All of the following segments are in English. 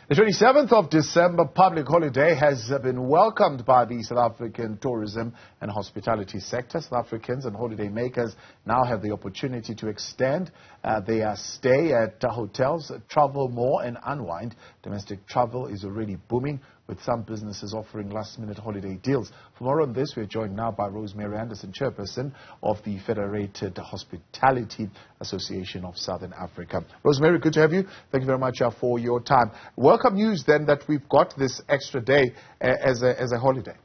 The 27th of December public holiday has been welcomed by the South African tourism and hospitality sector. South Africans and holidaymakers now have the opportunity to extend their stay at hotels, travel more and unwind. Domestic travel is already booming, with some businesses offering last-minute holiday deals. For more on this, we're joined now by Rosemary Anderson, Chairperson of the Federated Hospitality Association of Southern Africa. Rosemary, good to have you. Thank you very much for your time. Welcome news then that we've got this extra day as a holiday.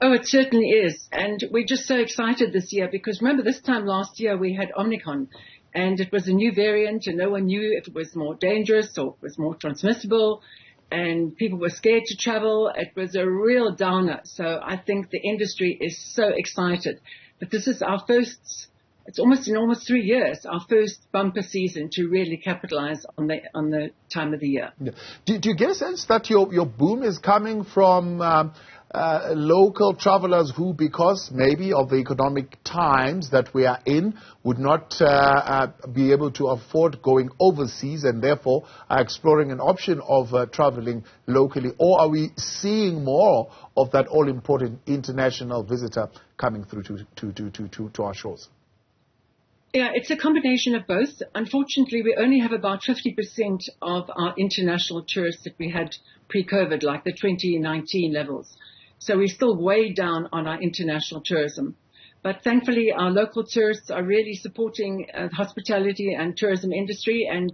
Oh, it certainly is. And we're just so excited this year because remember this time last year we had Omicron and it was a new variant and no one knew if it was more dangerous or it was more transmissible. And people were scared to travel. It was a real downer. So I think the industry is so excited. But this is our first, it's almost in almost 3 years, our first bumper season to really capitalize on the time of the year. Yeah. Do you get a sense that your boom is coming from local travelers who, because maybe of the economic times that we are in, would not be able to afford going overseas and therefore are exploring an option of traveling locally? Or are we seeing more of that all-important international visitor coming through to our shores? Yeah, it's a combination of both. Unfortunately, we only have about 50% of our international tourists that we had pre-COVID, like the 2019 levels. So we're still way down on our international tourism. But thankfully, our local tourists are really supporting the hospitality and tourism industry. And,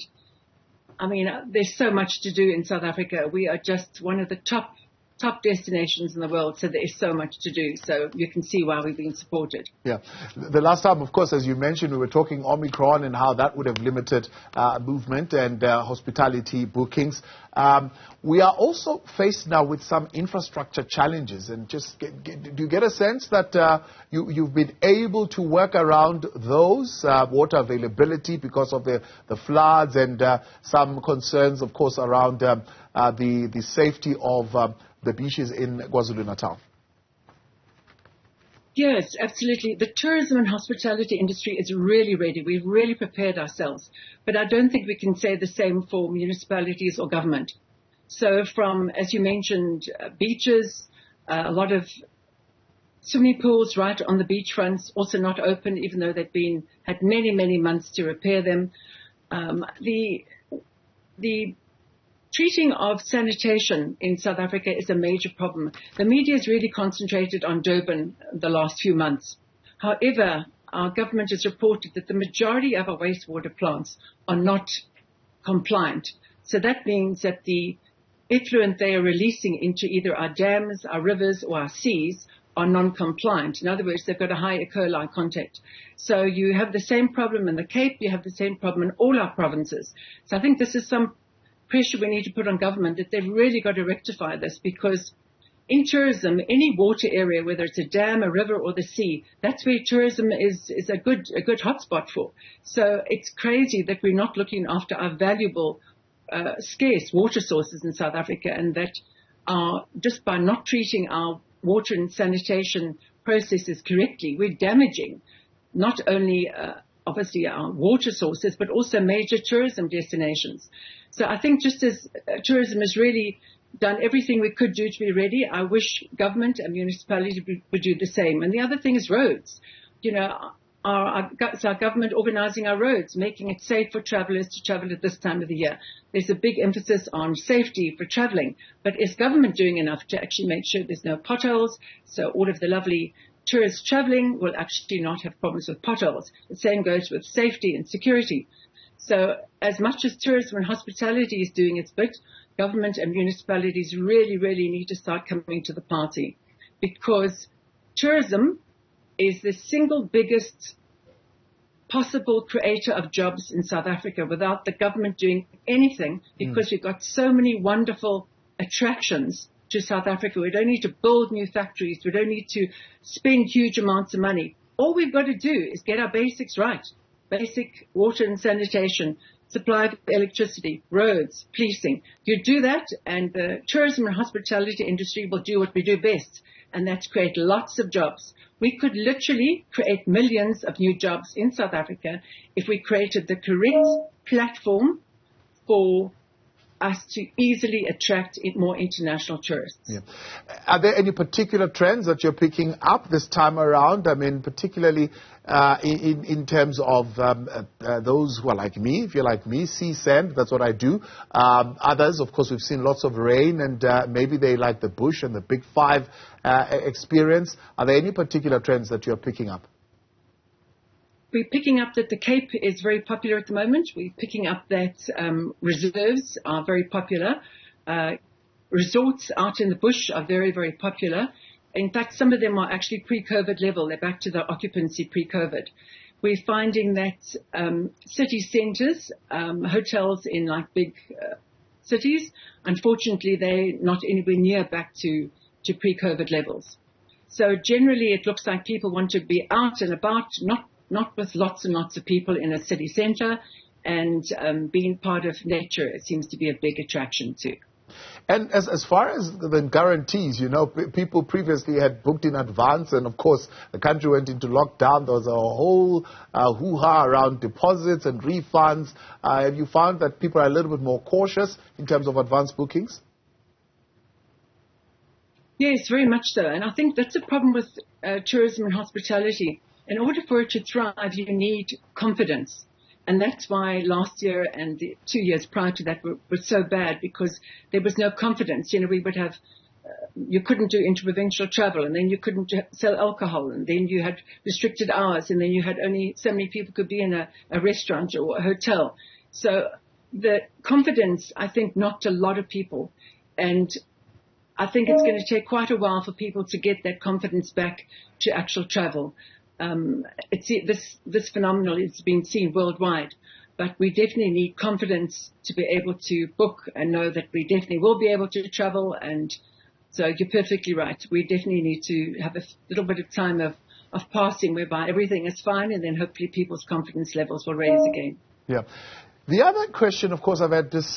I mean, there's so much to do in South Africa. We are just one of the top destinations in the world, so there is so much to do. So you can see why we've been supported. Yeah. The last time, of course, as you mentioned, we were talking Omicron and how that would have limited movement and hospitality bookings. We are also faced now with some infrastructure challenges. And just do you get a sense that you've been able to work around those, water availability because of the floods and some concerns, of course, around the safety of the beaches in KwaZulu-Natal? Yes, absolutely. The tourism and hospitality industry is really ready. We've really prepared ourselves. But I don't think we can say the same for municipalities or government. So from, as you mentioned, beaches, a lot of swimming pools right on the beachfronts, also not open, even though they've had many, many months to repair them. The treating of sanitation in South Africa is a major problem. The media is really concentrated on Durban the last few months. However, our government has reported that the majority of our wastewater plants are not compliant. So that means that the effluent they are releasing into either our dams, our rivers, or our seas are non-compliant. In other words, they've got a high E. coli content. So you have the same problem in the Cape, you have the same problem in all our provinces. So I think this is some pressure we need to put on government that they've really got to rectify this, because in tourism, any water area, whether it's a dam, a river, or the sea, that's where tourism is a good hotspot for. So it's crazy that we're not looking after our valuable, scarce water sources in South Africa, and that just by not treating our water and sanitation processes correctly, we're damaging not only obviously our water sources, but also major tourism destinations. So I think just as tourism has really done everything we could do to be ready, I wish government and municipalities would do the same. And the other thing is roads. You know, our government organizing our roads, making it safe for travelers to travel at this time of the year. There's a big emphasis on safety for traveling, but is government doing enough to actually make sure there's no potholes, so all of the lovely tourists traveling will actually not have problems with potholes? The same goes with safety and security. So as much as tourism and hospitality is doing its bit, government and municipalities really, really need to start coming to the party, because tourism is the single biggest possible creator of jobs in South Africa without the government doing anything, because we've got so many wonderful attractions to South Africa. We don't need to build new factories. We don't need to spend huge amounts of money. All we've got to do is get our basics right. Basic water and sanitation, supply of electricity, roads, policing. You do that and the tourism and hospitality industry will do what we do best, and that's create lots of jobs. We could literally create millions of new jobs in South Africa if we created the correct platform for us to easily attract more international tourists. Yeah. Are there any particular trends that you're picking up this time around? I mean, particularly in terms of those who are like me, if you're like me, see sand, that's what I do. Others, of course, we've seen lots of rain, and maybe they like the bush and the Big Five experience. Are there any particular trends that you're picking up? We're picking up that the Cape is very popular at the moment. We're picking up that reserves are very popular. Resorts out in the bush are very, very popular. In fact, some of them are actually pre-COVID level. They're back to the occupancy pre-COVID. We're finding that city centres, hotels in like big cities, unfortunately, they're not anywhere near back to pre-COVID levels. So generally, it looks like people want to be out and about, not with lots and lots of people in a city centre, and being part of nature, it seems to be a big attraction too. And as far as the guarantees, you know, people previously had booked in advance, and of course the country went into lockdown. There was a whole hoo-ha around deposits and refunds. Have you found that people are a little bit more cautious in terms of advance bookings? Yes, very much so. And I think that's a problem with tourism and hospitality. In order for it to thrive, you need confidence. And that's why last year and the 2 years prior to that were so bad, because there was no confidence. You know, we would have, you couldn't do interprovincial travel, and then you couldn't sell alcohol, and then you had restricted hours, and then you had only so many people could be in a restaurant or a hotel. So the confidence, I think, knocked a lot of people. And I think it's going to take quite a while for people to get that confidence back to actual travel. This phenomenon is being seen worldwide, but we definitely need confidence to be able to book and know that we definitely will be able to travel. And so you're perfectly right. We definitely need to have a little bit of time of passing whereby everything is fine, and then hopefully people's confidence levels will raise again. Yeah. The other question, of course, I've had this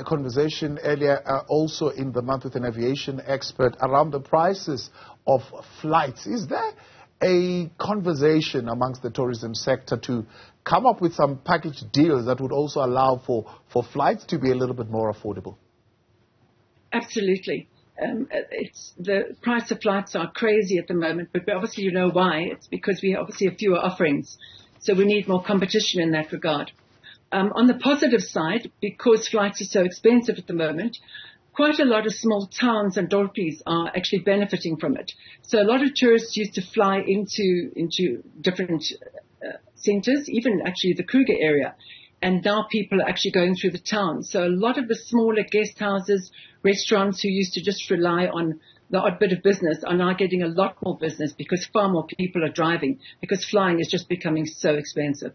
conversation earlier, also in the month with an aviation expert, around the prices of flights. Is there a conversation amongst the tourism sector to come up with some package deals that would also allow for flights to be a little bit more affordable? Absolutely. The price of flights are crazy at the moment, but obviously you know why. It's because we obviously have fewer offerings. So we need more competition in that regard. On the positive side, because flights are so expensive at the moment, quite a lot of small towns and dorpies are actually benefiting from it. So a lot of tourists used to fly into different centres, even actually the Kruger area. And now people are actually going through the town. So a lot of the smaller guest houses, restaurants who used to just rely on the odd bit of business are now getting a lot more business because far more people are driving, because flying is just becoming so expensive.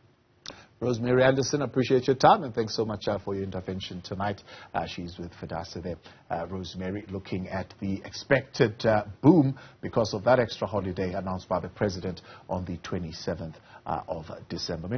Rosemary Anderson, appreciate your time, and thanks so much for your intervention tonight. She's with Federated there. Rosemary, looking at the expected boom because of that extra holiday announced by the President on the 27th of December.